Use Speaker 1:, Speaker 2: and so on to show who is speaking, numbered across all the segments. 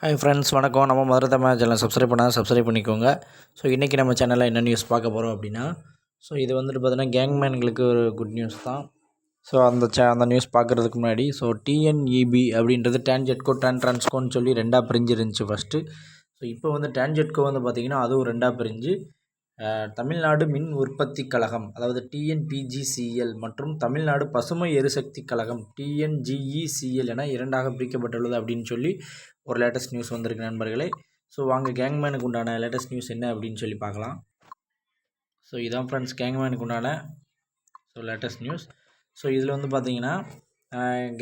Speaker 1: Hi friends, வணக்கம். நம்ம மதுரை தமிழ் சேனலை சப்ஸ்கிரைப் பண்ணிக்கோங்க. ஸோ இன்றைக்கி நம்ம சேனலில் என்ன நியூஸ் பார்க்க போகிறோம் அப்படின்னா, ஸோ இது வந்துட்டு பார்த்தீங்கன்னா கேங்மேன்களுக்கு ஒரு குட் நியூஸ் தான். ஸோ அந்த நியூஸ் பார்க்குறதுக்கு முன்னாடி, ஸோ டிஎன்இபி அப்படின்றது டான்ஜெட்கோ டிரான்ஸ்கோன்னு சொல்லி ரெண்டாக பிரிஞ்சிருந்துச்சு ஃபஸ்ட்டு. ஸோ இப்போ வந்து டான்ஜெட்கோ வந்து பார்த்திங்கன்னா அதுவும் ரெண்டாக பிரிஞ்சு தமிழ்நாடு மின் உற்பத்தி கழகம், அதாவது டிஎன்பிஜிசிஎல் மற்றும் தமிழ்நாடு பசுமை எரிசக்தி கழகம் டிஎன்ஜிஇசிஎல் என இரண்டாக பிரிக்கப்பட்டுள்ளது அப்படின்னு சொல்லி ஒரு லேட்டஸ்ட் நியூஸ் வந்திருக்கு நண்பர்களே. ஸோ வாங்க கேங்மேனுக்கு உண்டான லேட்டஸ்ட் நியூஸ் என்ன அப்படின்னு சொல்லி பார்க்கலாம். ஸோ இதான் ஃப்ரெண்ட்ஸ் கேங்மேனுக்கு உண்டான லேட்டஸ்ட் நியூஸ். ஸோ இதில் வந்து பார்த்தீங்கன்னா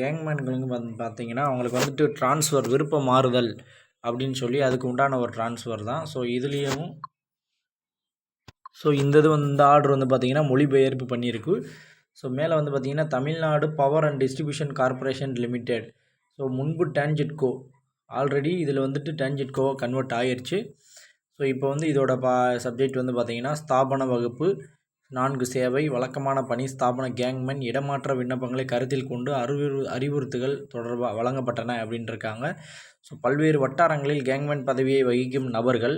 Speaker 1: கேங்மேனுக்கு வந்து பார்த்தீங்கன்னா அவங்களுக்கு வந்துட்டு ட்ரான்ஸ்ஃபர் விருப்ப மாறுதல் அப்படின்னு சொல்லி அதுக்கு உண்டான ஒரு ட்ரான்ஸ்ஃபர் தான். ஸோ இதுலேயும் இந்த ஆர்டர் வந்து பார்த்திங்கன்னா மொழிபெயர்ப்பு பண்ணியிருக்கு. ஸோ மேலே வந்து பார்த்திங்கன்னா Tamil Nadu power and distribution corporation limited. So முன்பு டான்ஜெட்கோ, ஆல்ரெடி இதில் வந்துட்டு டான்ஜெட்கோவை கன்வெர்ட் ஆகிருச்சு. ஸோ இப்போ வந்து இதோட சப்ஜெக்ட் வந்து பார்த்திங்கன்னா ஸ்தாபன வகுப்பு 4 சேவை வழக்கமான பணி ஸ்தாபன கேங்மேன் இடமாற்ற விண்ணப்பங்களை கருத்தில் கொண்டு அறிவுறுத்துகள் தொடர்பாக வழங்கப்பட்டன அப்படின்னு இருக்காங்க. ஸோ பல்வேறு வட்டாரங்களில் கேங்மேன் பதவியை வகிக்கும் நபர்கள்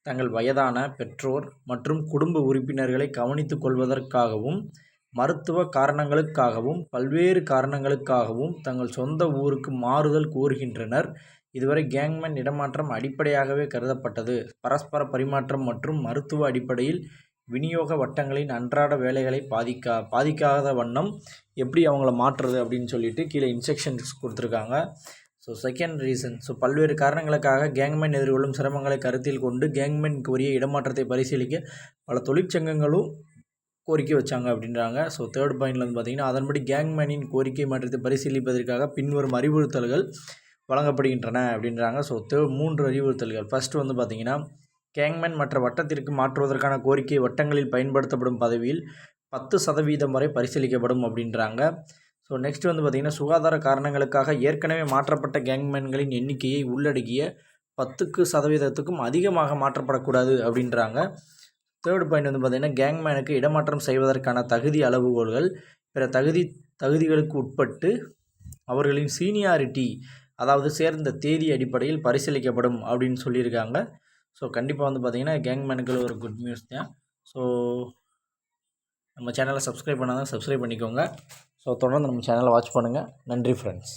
Speaker 1: தங்கள் வயதான பெற்றோர் மற்றும் குடும்ப உறுப்பினர்களை கவனித்துக் கொள்வதற்காகவும் மருத்துவ காரணங்களுக்காகவும் பல்வேறு காரணங்களுக்காகவும் தங்கள் சொந்த ஊருக்கு மாறுதல் கோருகின்றனர். இதுவரை கேங்மேன் இடமாற்றம் அடிப்படையாகவே கருதப்பட்டது. பரஸ்பர பரிமாற்றம் மற்றும் மருத்துவ அடிப்படையில் விநியோக வட்டங்களின் அன்றாட வேலைகளை பாதிக்காத வண்ணம் எப்படி அவங்கள மாற்றுறது அப்படின்னு சொல்லிட்டு கீழே இன்ஸ்ட்ரக்ஷன்ஸ் கொடுத்துருக்காங்க. ஸோ செகண்ட் ரீசன், பல்வேறு காரணங்களுக்காக கேங்மேன் எதிர்கொள்ளும் சிரமங்களை கருத்தில் கொண்டு கேங்மேன் கோரிய இடமாற்றத்தை பரிசீலிக்க பல தொழிற்சங்கங்களும் கோரிக்கை வச்சாங்க அப்படின்றாங்க. ஸோ தேர்ட் பாயிண்டில் வந்து பார்த்திங்கன்னா அதன்படி கேங்மேனின் கோரிக்கை மாற்றத்தை பரிசீலிப்பதற்காக பின்வரும் அறிவுறுத்தல்கள் வழங்கப்படுகின்றன அப்படின்றாங்க. ஸோ 3 அறிவுறுத்தல்கள். ஃபஸ்ட்டு வந்து பார்த்திங்கன்னா கேங்மேன் மற்ற வட்டத்திற்கு மாற்றுவதற்கான கோரிக்கை வட்டங்களில் பயன்படுத்தப்படும் பதவியில் 10% வரை பரிசீலிக்கப்படும் அப்படின்றாங்க. ஸோ நெக்ஸ்ட் வந்து பார்த்திங்கன்னா சுகாதார காரணங்களுக்காக ஏற்கனவே மாற்றப்பட்ட கேங்மேன்களின் எண்ணிக்கையை உள்ளடக்கிய 10% அதிகமாக மாற்றப்படக்கூடாது அப்படின்றாங்க. தேர்ட் பாயிண்ட் வந்து பார்த்திங்கன்னா கேங்மேனுக்கு இடமாற்றம் செய்வதற்கான தகுதி அளவுகோல்கள் பிற தகுதிகளுக்கு உட்பட்டு அவர்களின் சீனியாரிட்டி, அதாவது சேர்ந்த தேதி அடிப்படையில் பரிசீலிக்கப்படும் அப்படின்னு சொல்லியிருக்காங்க. ஸோ கண்டிப்பாக வந்து பார்த்திங்கன்னா கேங்மேனுக்கு ஒரு குட் நியூஸ் தான். ஸோ நம்ம சேனலை சப்ஸ்கிரைப் பண்ணாதான் சப்ஸ்கிரைப் பண்ணிக்கோங்க. ஸோ தொடர்ந்து நம்ம சேனலை வாட்ச் பண்ணுங்கள். நன்றி ஃப்ரெண்ட்ஸ்.